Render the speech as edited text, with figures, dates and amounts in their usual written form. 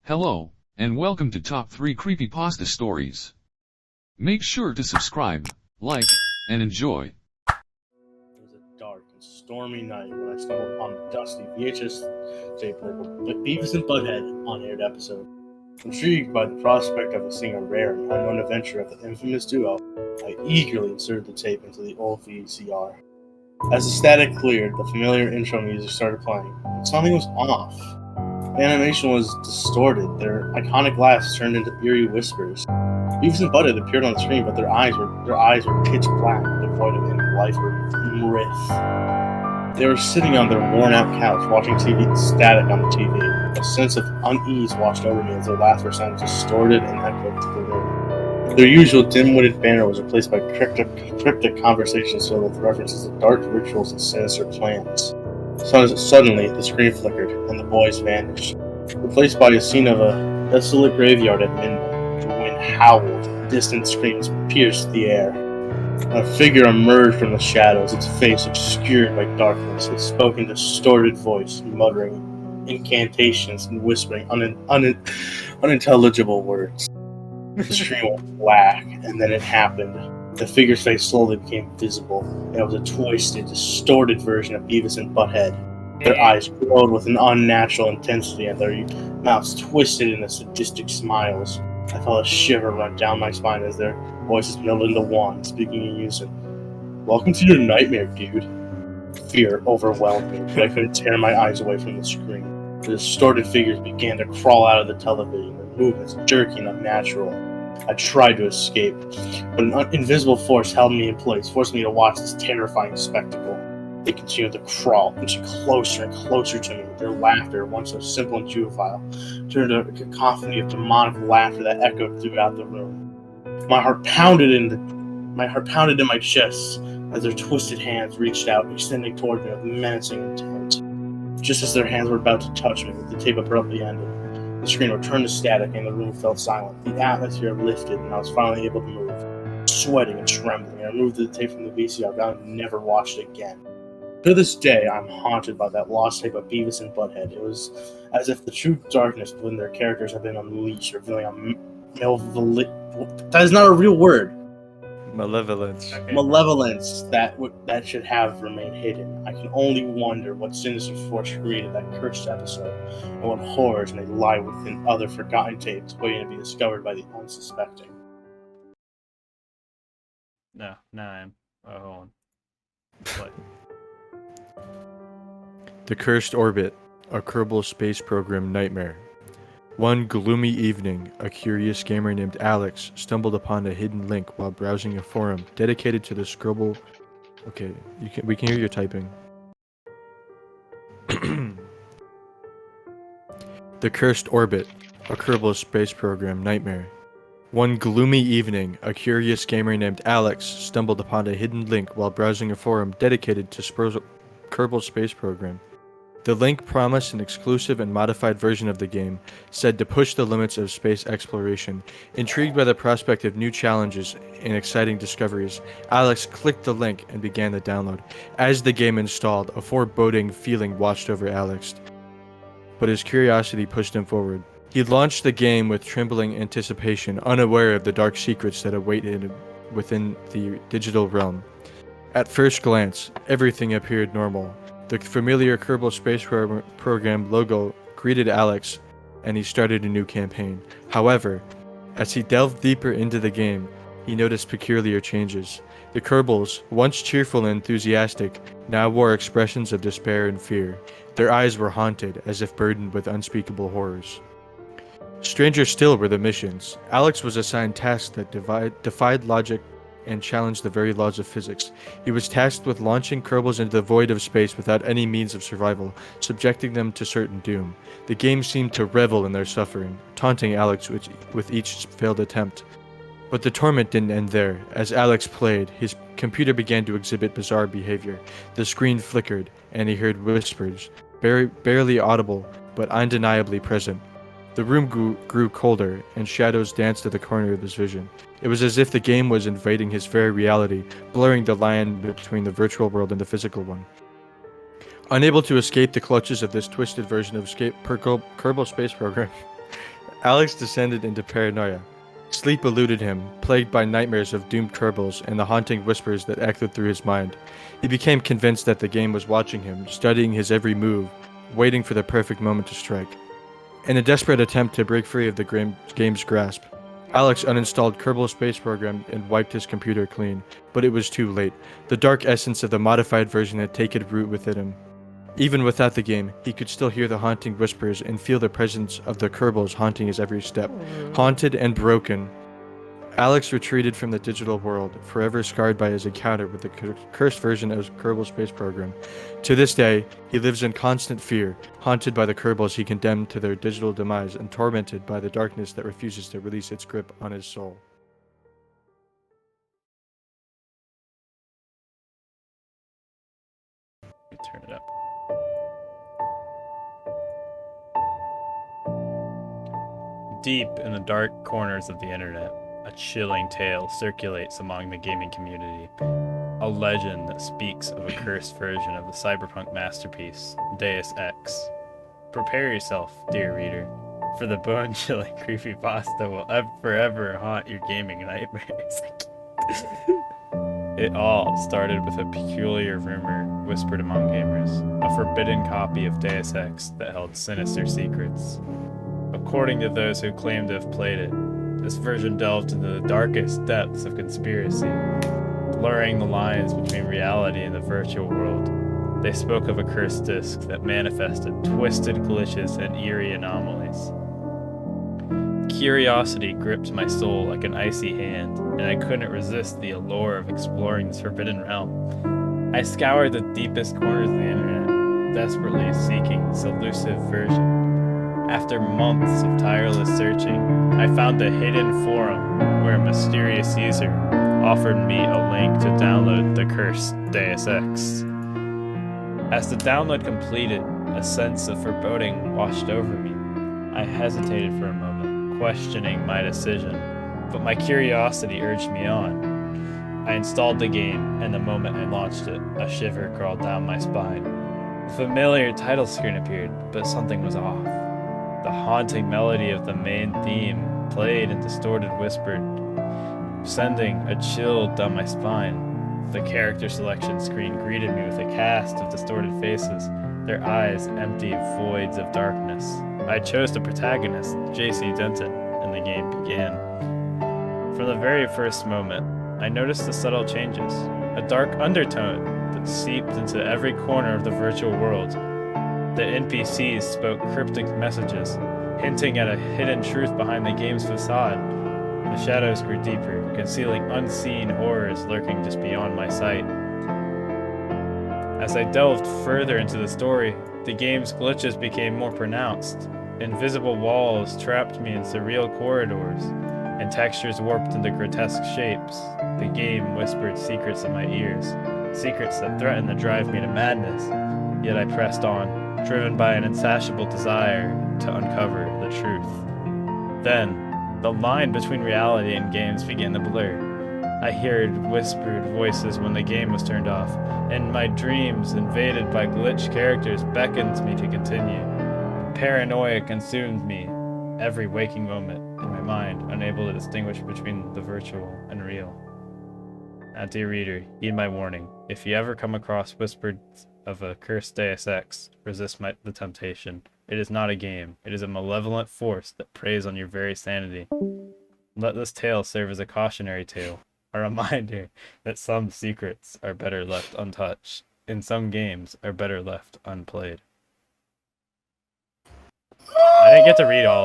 Hello, and welcome to Top 3 Creepypasta Stories. Make sure to subscribe, like, and enjoy. It was a dark and stormy night when I stumbled upon the dusty VHS tape labeled Beavis and Butthead on-aired episode. Intrigued by the prospect of seeing a rare and unknown adventure of the infamous duo, I eagerly inserted the tape into the old VCR. As the static cleared, the familiar intro music started playing, but something was off. The animation was distorted, their iconic laughs turned into eerie whispers. Beavis and Butthead appeared on the screen, but their eyes were pitch black, devoid of any life or mirth. They were sitting on their worn-out couch, watching static on the TV. A sense of unease washed over me as their laughter sounded distorted and echoed through the room. Their usual dim-witted banter was replaced by cryptic conversations filled with references to dark rituals and sinister plans. Suddenly, the screen flickered, and the boys vanished, replaced by a scene of a desolate graveyard at midnight. The wind howled, distant screams pierced the air. A figure emerged from the shadows, its face obscured by darkness. It spoke in distorted voice, muttering incantations and whispering unintelligible words. The screen went black, and then it happened. The figure's face slowly became visible, and it was a twisted, distorted version of Beavis and Butthead. Their eyes glowed with an unnatural intensity, and their mouths twisted into sadistic smiles. I felt a shiver run down my spine as their voices melded into one, speaking in unison. "Welcome to your nightmare, dude." Fear overwhelmed me, but I couldn't tear my eyes away from the screen. The distorted figures began to crawl out of the television, their movements jerky and unnatural. I tried to escape, but an invisible force held me in place, forcing me to watch this terrifying spectacle. They continued to crawl, inching closer and closer to me. Their laughter, once so simple and juvenile, turned into a cacophony of demonic laughter that echoed throughout the room. My heart pounded in my chest as their twisted hands reached out, extending toward me with menacing intent. Just as their hands were about to touch me, the tape abruptly ended. The screen returned to static and the room felt silent. The atmosphere lifted and I was finally able to move. Sweating and trembling, I removed the tape from the VCR, vowing to never watch it again. To this day, I'm haunted by that lost tape of Beavis and Butthead. It was as if the true darkness within their characters had been unleashed, revealing that is not a real word. Malevolence. Okay. Malevolence that should have remained hidden. I can only wonder what sinister force created that cursed episode, and what horrors may lie within other forgotten tapes waiting to be discovered by the unsuspecting. No, I am. Oh, hold on. What? The Cursed Orbit, a Kerbal space program nightmare. One gloomy evening, a curious gamer named Alex stumbled upon a hidden link while browsing a forum dedicated to the Kerbal. Okay, we can hear you typing. The Cursed Orbit, a Kerbal space program nightmare. One gloomy evening, a curious gamer named Alex stumbled upon a hidden link while browsing a forum dedicated to Kerbal space program. The link promised an exclusive and modified version of the game, said to push the limits of space exploration. Intrigued by the prospect of new challenges and exciting discoveries, Alex clicked the link and began the download. As the game installed, a foreboding feeling washed over Alex, but his curiosity pushed him forward. He launched the game with trembling anticipation, unaware of the dark secrets that awaited him within the digital realm. At first glance, everything appeared normal. The familiar Kerbal Space Program logo greeted Alex, and he started a new campaign. However, as he delved deeper into the game, he noticed peculiar changes. The Kerbals, once cheerful and enthusiastic, now wore expressions of despair and fear. Their eyes were haunted, as if burdened with unspeakable horrors. Stranger still were the missions. Alex was assigned tasks that defied logic and challenged the very laws of physics. He was tasked with launching Kerbals into the void of space without any means of survival, subjecting them to certain doom. The game seemed to revel in their suffering, taunting Alex with each failed attempt. But the torment didn't end there. As Alex played, his computer began to exhibit bizarre behavior. The screen flickered, and he heard whispers, barely audible, but undeniably present. The room grew colder, and shadows danced at the corner of his vision. It was as if the game was invading his very reality, blurring the line between the virtual world and the physical one. Unable to escape the clutches of this twisted version of Kerbal Space Program, Alex descended into paranoia. Sleep eluded him, plagued by nightmares of doomed Kerbals and the haunting whispers that echoed through his mind. He became convinced that the game was watching him, studying his every move, waiting for the perfect moment to strike. In a desperate attempt to break free of the game's grasp, Alex uninstalled Kerbal Space Program and wiped his computer clean, but it was too late. The dark essence of the modified version had taken root within him. Even without the game, he could still hear the haunting whispers and feel the presence of the Kerbals haunting his every step. Haunted and broken, Alex retreated from the digital world, forever scarred by his encounter with the cursed version of Kerbal Space Program. To this day, he lives in constant fear, haunted by the Kerbals he condemned to their digital demise and tormented by the darkness that refuses to release its grip on his soul. Let me turn it up. Deep in the dark corners of the internet, a chilling tale circulates among the gaming community. A legend that speaks of a cursed version of the cyberpunk masterpiece, Deus Ex. Prepare yourself, dear reader, for the bone-chilling creepypasta will forever haunt your gaming nightmares. It all started with a peculiar rumor whispered among gamers, a forbidden copy of Deus Ex that held sinister secrets. According to those who claim to have played it, this version delved into the darkest depths of conspiracy, blurring the lines between reality and the virtual world. They spoke of a cursed disc that manifested twisted glitches and eerie anomalies. Curiosity gripped my soul like an icy hand, and I couldn't resist the allure of exploring this forbidden realm. I scoured the deepest corners of the internet, desperately seeking this elusive version. After months of tireless searching, I found a hidden forum where a mysterious user offered me a link to download the cursed Deus Ex. As the download completed, a sense of foreboding washed over me. I hesitated for a moment, questioning my decision, but my curiosity urged me on. I installed the game, and the moment I launched it, a shiver crawled down my spine. A familiar title screen appeared, but something was off. The haunting melody of the main theme played and distorted whispered, sending a chill down my spine. The character selection screen greeted me with a cast of distorted faces, their eyes empty voids of darkness. I chose the protagonist, J.C. Denton, and the game began. From the very first moment, I noticed the subtle changes, a dark undertone that seeped into every corner of the virtual world. The NPCs spoke cryptic messages, hinting at a hidden truth behind the game's facade. The shadows grew deeper, concealing unseen horrors lurking just beyond my sight. As I delved further into the story, the game's glitches became more pronounced. Invisible walls trapped me in surreal corridors, and textures warped into grotesque shapes. The game whispered secrets in my ears, secrets that threatened to drive me to madness. Yet I pressed on, driven by an insatiable desire to uncover the truth. Then, the line between reality and games began to blur. I heard whispered voices when the game was turned off, and my dreams, invaded by glitched characters, beckoned me to continue. Paranoia consumed me, every waking moment in my mind, unable to distinguish between the virtual and real. Now, dear reader, heed my warning. If you ever come across whispered of a cursed Deus Ex, resist the temptation. It is not a game. It is a malevolent force that preys on your very sanity. Let this tale serve as a cautionary tale, a reminder that some secrets are better left untouched, and some games are better left unplayed. I didn't get to read all of